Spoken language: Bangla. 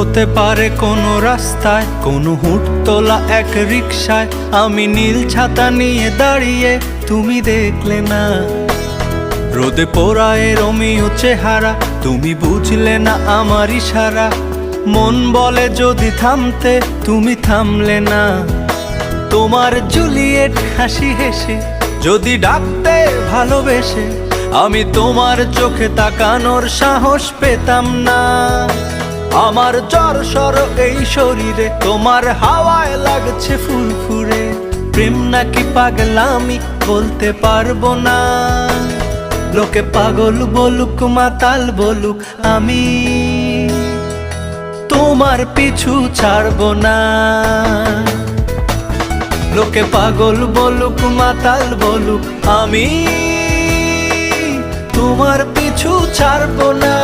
হতে পারে কোনো রাস্তায়, কোনো হুটতোলা এক রিকশায় আমি নীল ছাতা নিয়ে দাঁড়িয়ে, তুমি দেখলে না। রোদে পোড়ায় রোমিও চেহারা, তুমি বুঝলে না আমার ইশারা। মন বলে যদি থামতে, তুমি থামলে না। তোমার জুলিয়েট হাসি হেসে যদি ডাকতে ভালোবেসে, আমি তোমার চোখে তাকানোর সাহস পেতাম না। আমার জ্বর এই শরীরে, তোমার হাওয়ায় লাগছে ফুরফুরে। প্রেম নাকি পাগলামি বলতে পারবো না। লোকে পাগল বলুক মাতাল বলুক, আমি তোমার পিছু ছাড়বো না। লোকে পাগল বলুক মাতাল বলুক, আমি তোমার পিছু ছাড়বো না।